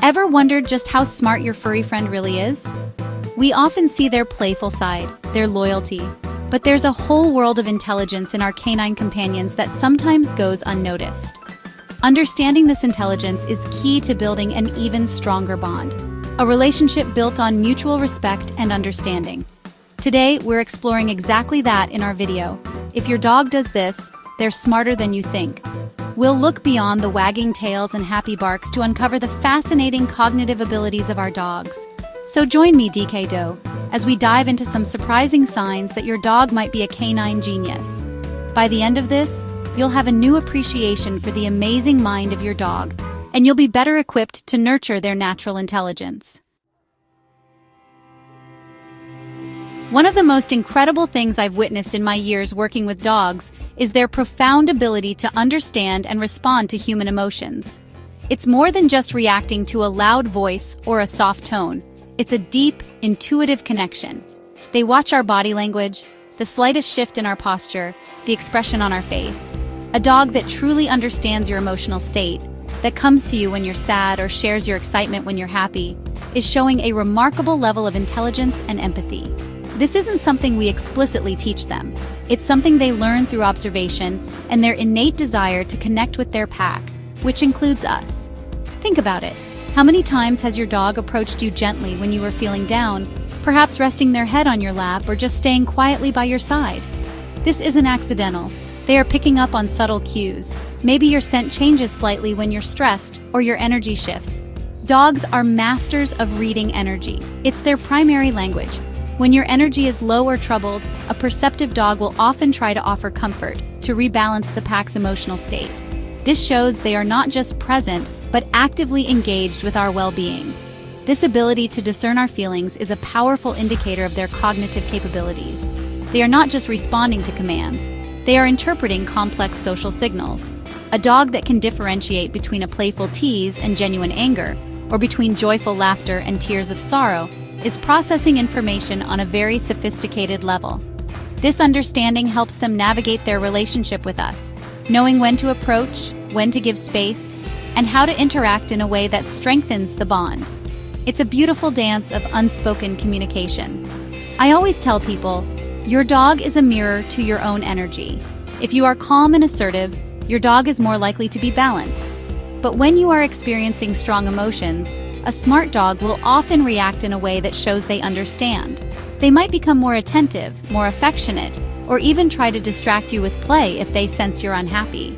Ever wondered just how smart your furry friend really is? We often see their playful side, their loyalty, but there's a whole world of intelligence in our canine companions that sometimes goes unnoticed. Understanding this intelligence is key to building an even stronger bond, a relationship built on mutual respect and understanding. Today, we're exploring exactly that in our video. If your dog does this, they're smarter than you think. We'll look beyond the wagging tails and happy barks to uncover the fascinating cognitive abilities of our dogs. So join me, DK Doe, as we dive into some surprising signs that your dog might be a canine genius. By the end of this, you'll have a new appreciation for the amazing mind of your dog, and you'll be better equipped to nurture their natural intelligence. One of the most incredible things I've witnessed in my years working with dogs is their profound ability to understand and respond to human emotions. It's more than just reacting to a loud voice or a soft tone. It's a deep, intuitive connection. They watch our body language, the slightest shift in our posture, the expression on our face. A dog that truly understands your emotional state, that comes to you when you're sad or shares your excitement when you're happy, is showing a remarkable level of intelligence and empathy. This isn't something we explicitly teach them. It's something they learn through observation and their innate desire to connect with their pack, which includes us. Think about it. How many times has your dog approached you gently when you were feeling down, perhaps resting their head on your lap or just staying quietly by your side? This isn't accidental. They are picking up on subtle cues. Maybe your scent changes slightly when you're stressed or your energy shifts. Dogs are masters of reading energy. It's their primary language. When your energy is low or troubled, a perceptive dog will often try to offer comfort, to rebalance the pack's emotional state. This shows they are not just present, but actively engaged with our well-being. This ability to discern our feelings is a powerful indicator of their cognitive capabilities. They are not just responding to commands, they are interpreting complex social signals. A dog that can differentiate between a playful tease and genuine anger, or between joyful laughter and tears of sorrow, is processing information on a very sophisticated level. This understanding helps them navigate their relationship with us, knowing when to approach, when to give space, and how to interact in a way that strengthens the bond. It's a beautiful dance of unspoken communication. I always tell people, your dog is a mirror to your own energy. If you are calm and assertive, your dog is more likely to be balanced. But when you are experiencing strong emotions, a smart dog will often react in a way that shows they understand. They might become more attentive, more affectionate, or even try to distract you with play if they sense you're unhappy.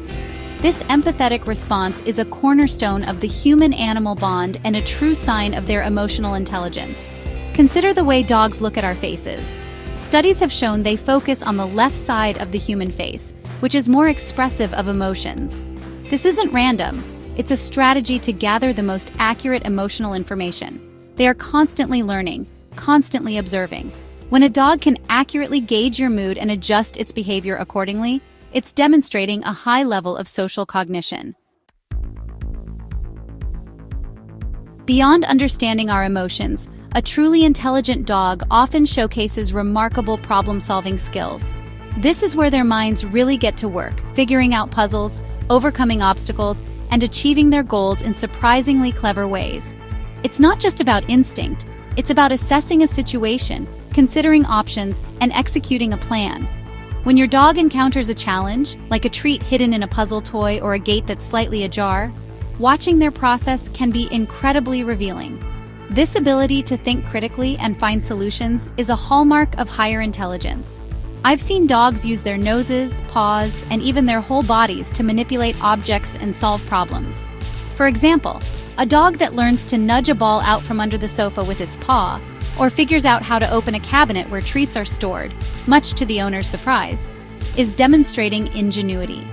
This empathetic response is a cornerstone of the human-animal bond and a true sign of their emotional intelligence. Consider the way dogs look at our faces. Studies have shown they focus on the left side of the human face, which is more expressive of emotions. This isn't random. It's a strategy to gather the most accurate emotional information. They are constantly learning, constantly observing. When a dog can accurately gauge your mood and adjust its behavior accordingly, it's demonstrating a high level of social cognition. Beyond understanding our emotions, a truly intelligent dog often showcases remarkable problem-solving skills. This is where their minds really get to work, figuring out puzzles, overcoming obstacles, and achieving their goals in surprisingly clever ways. It's not just about instinct, it's about assessing a situation, considering options, and executing a plan. When your dog encounters a challenge, like a treat hidden in a puzzle toy or a gate that's slightly ajar, watching their process can be incredibly revealing. This ability to think critically and find solutions is a hallmark of higher intelligence. I've seen dogs use their noses, paws, and even their whole bodies to manipulate objects and solve problems. For example, a dog that learns to nudge a ball out from under the sofa with its paw, or figures out how to open a cabinet where treats are stored, much to the owner's surprise, is demonstrating ingenuity.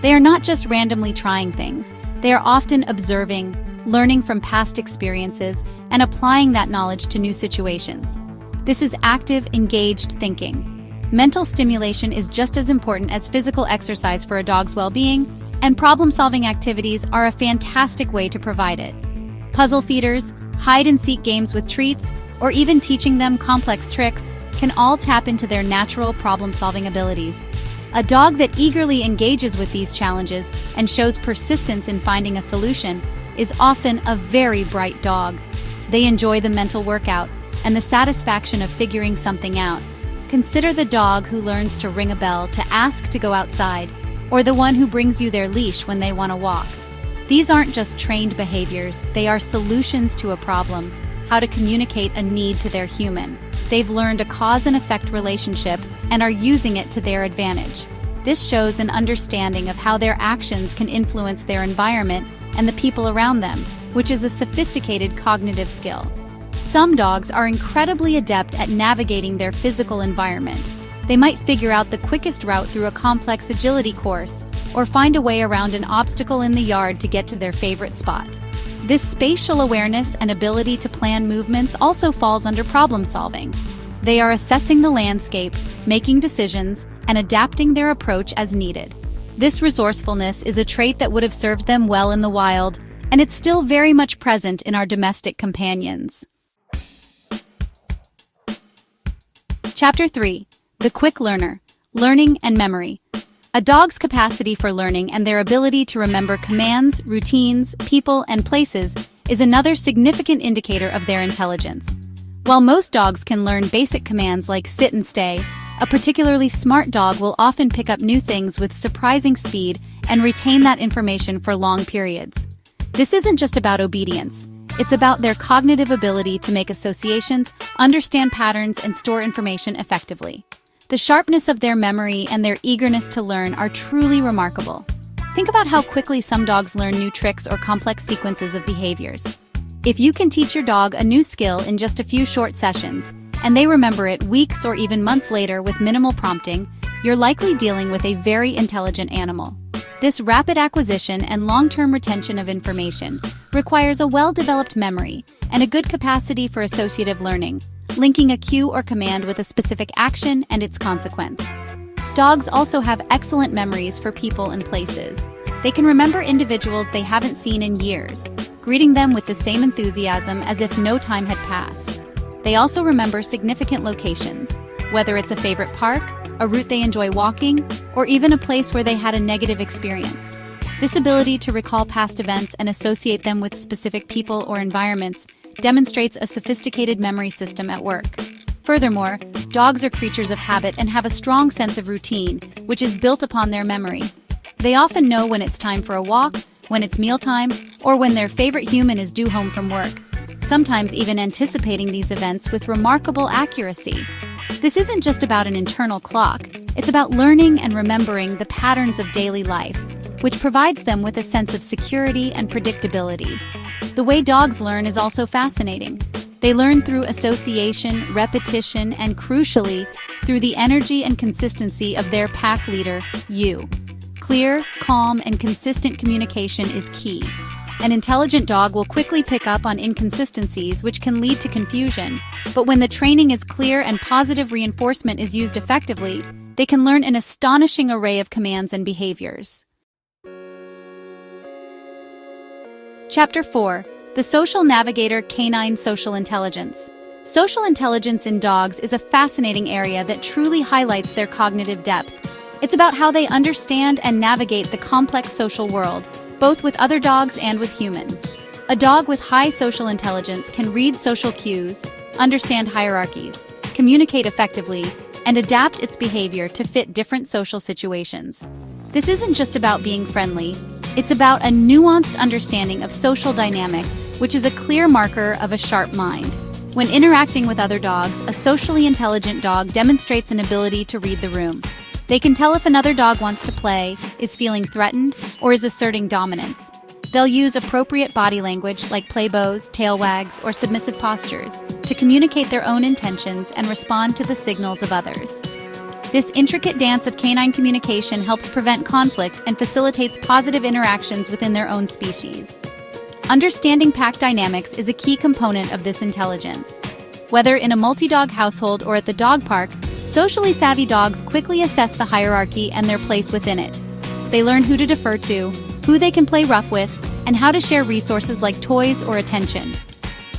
They are not just randomly trying things, they are often observing, learning from past experiences, and applying that knowledge to new situations. This is active, engaged thinking. Mental stimulation is just as important as physical exercise for a dog's well-being, and problem-solving activities are a fantastic way to provide it. Puzzle feeders, hide-and-seek games with treats, or even teaching them complex tricks can all tap into their natural problem-solving abilities. A dog that eagerly engages with these challenges and shows persistence in finding a solution is often a very bright dog. They enjoy the mental workout and the satisfaction of figuring something out. Consider the dog who learns to ring a bell to ask to go outside, or the one who brings you their leash when they want to walk. These aren't just trained behaviors, they are solutions to a problem, how to communicate a need to their human. They've learned a cause and effect relationship and are using it to their advantage. This shows an understanding of how their actions can influence their environment and the people around them, which is a sophisticated cognitive skill. Some dogs are incredibly adept at navigating their physical environment. They might figure out the quickest route through a complex agility course, or find a way around an obstacle in the yard to get to their favorite spot. This spatial awareness and ability to plan movements also falls under problem solving. They are assessing the landscape, making decisions, and adapting their approach as needed. This resourcefulness is a trait that would have served them well in the wild, and it's still very much present in our domestic companions. Chapter 3. The Quick Learner: Learning and Memory. A dog's capacity for learning and their ability to remember commands, routines, people, and places is another significant indicator of their intelligence. While most dogs can learn basic commands like sit and stay, a particularly smart dog will often pick up new things with surprising speed and retain that information for long periods. This isn't just about obedience. It's about their cognitive ability to make associations, understand patterns, and store information effectively. The sharpness of their memory and their eagerness to learn are truly remarkable. Think about how quickly some dogs learn new tricks or complex sequences of behaviors. If you can teach your dog a new skill in just a few short sessions, and they remember it weeks or even months later with minimal prompting, you're likely dealing with a very intelligent animal. This rapid acquisition and long-term retention of information requires a well-developed memory and a good capacity for associative learning, linking a cue or command with a specific action and its consequence. Dogs also have excellent memories for people and places. They can remember individuals they haven't seen in years, greeting them with the same enthusiasm as if no time had passed. They also remember significant locations, whether it's a favorite park, a route they enjoy walking, or even a place where they had a negative experience. This ability to recall past events and associate them with specific people or environments demonstrates a sophisticated memory system at work. Furthermore, dogs are creatures of habit and have a strong sense of routine, which is built upon their memory. They often know when it's time for a walk, when it's mealtime, or when their favorite human is due home from work, sometimes even anticipating these events with remarkable accuracy. This isn't just about an internal clock, it's about learning and remembering the patterns of daily life, which provides them with a sense of security and predictability. The way dogs learn is also fascinating. They learn through association, repetition, and crucially, through the energy and consistency of their pack leader, you. Clear, calm, and consistent communication is key. An intelligent dog will quickly pick up on inconsistencies, which can lead to confusion. But when the training is clear and positive reinforcement is used effectively, they can learn an astonishing array of commands and behaviors. Chapter 4. The Social Navigator: Canine Social Intelligence. Social intelligence in dogs is a fascinating area that truly highlights their cognitive depth. It's about how they understand and navigate the complex social world, both with other dogs and with humans. A dog with high social intelligence can read social cues, understand hierarchies, communicate effectively, and adapt its behavior to fit different social situations. This isn't just about being friendly, it's about a nuanced understanding of social dynamics, which is a clear marker of a sharp mind. When interacting with other dogs, a socially intelligent dog demonstrates an ability to read the room. They can tell if another dog wants to play, is feeling threatened, or is asserting dominance. They'll use appropriate body language like play bows, tail wags, or submissive postures to communicate their own intentions and respond to the signals of others. This intricate dance of canine communication helps prevent conflict and facilitates positive interactions within their own species. Understanding pack dynamics is a key component of this intelligence. Whether in a multi-dog household or at the dog park, socially savvy dogs quickly assess the hierarchy and their place within it. They learn who to defer to, who they can play rough with, and how to share resources like toys or attention.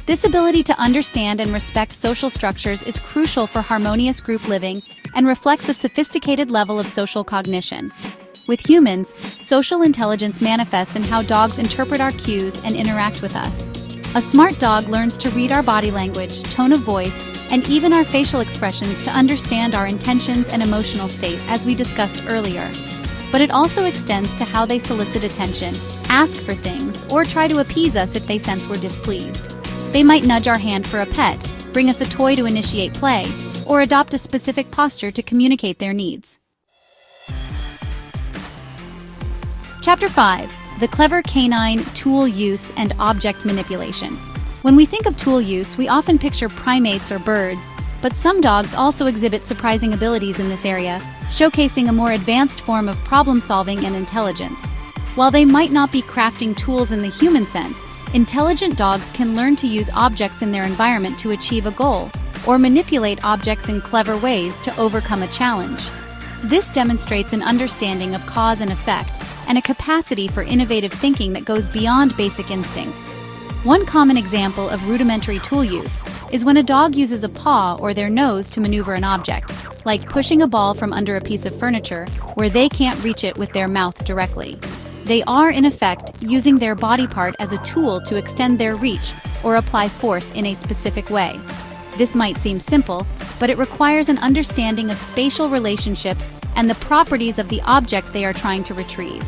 This ability to understand and respect social structures is crucial for harmonious group living and reflects a sophisticated level of social cognition. With humans, social intelligence manifests in how dogs interpret our cues and interact with us. A smart dog learns to read our body language, tone of voice, and even our facial expressions to understand our intentions and emotional state, as we discussed earlier. But it also extends to how they solicit attention, ask for things, or try to appease us if they sense we're displeased. They might nudge our hand for a pet, bring us a toy to initiate play, or adopt a specific posture to communicate their needs. Chapter 5. The clever canine tool use and object manipulation. When we think of tool use, we often picture primates or birds, but some dogs also exhibit surprising abilities in this area, showcasing a more advanced form of problem-solving and intelligence. While they might not be crafting tools in the human sense, intelligent dogs can learn to use objects in their environment to achieve a goal, or manipulate objects in clever ways to overcome a challenge. This demonstrates an understanding of cause and effect, and a capacity for innovative thinking that goes beyond basic instinct. One common example of rudimentary tool use is when a dog uses a paw or their nose to maneuver an object, like pushing a ball from under a piece of furniture where they can't reach it with their mouth directly. They are, in effect, using their body part as a tool to extend their reach or apply force in a specific way. This might seem simple, but it requires an understanding of spatial relationships and the properties of the object they are trying to retrieve.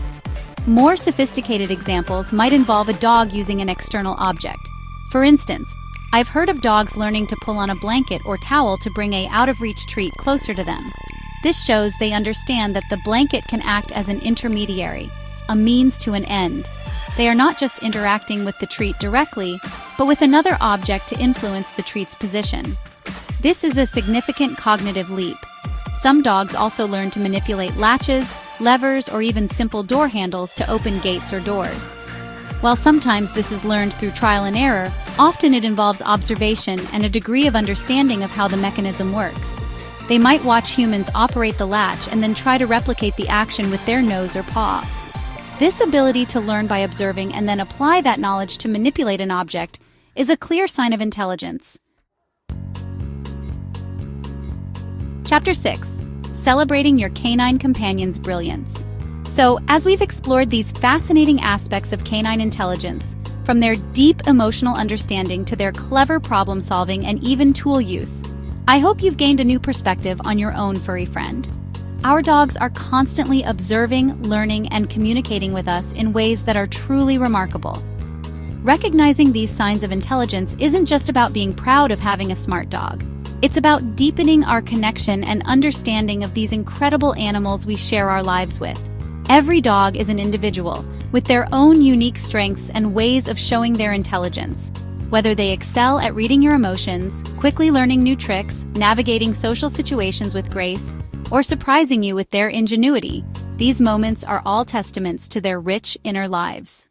More sophisticated examples might involve a dog using an external object. For instance, I've heard of dogs learning to pull on a blanket or towel to bring a out-of-reach treat closer to them. This shows they understand that the blanket can act as an intermediary, a means to an end. They are not just interacting with the treat directly, but with another object to influence the treat's position. This is a significant cognitive leap. Some dogs also learn to manipulate latches, levers, or even simple door handles to open gates or doors. While sometimes this is learned through trial and error, often it involves observation and a degree of understanding of how the mechanism works. They might watch humans operate the latch and then try to replicate the action with their nose or paw. This ability to learn by observing and then apply that knowledge to manipulate an object is a clear sign of intelligence. Chapter 6. Celebrating your canine companion's brilliance. So, as we've explored these fascinating aspects of canine intelligence, from their deep emotional understanding to their clever problem-solving and even tool use, I hope you've gained a new perspective on your own furry friend. Our dogs are constantly observing, learning, and communicating with us in ways that are truly remarkable. Recognizing these signs of intelligence isn't just about being proud of having a smart dog. It's about deepening our connection and understanding of these incredible animals we share our lives with. Every dog is an individual, with their own unique strengths and ways of showing their intelligence. Whether they excel at reading your emotions, quickly learning new tricks, navigating social situations with grace, or surprising you with their ingenuity, these moments are all testaments to their rich inner lives.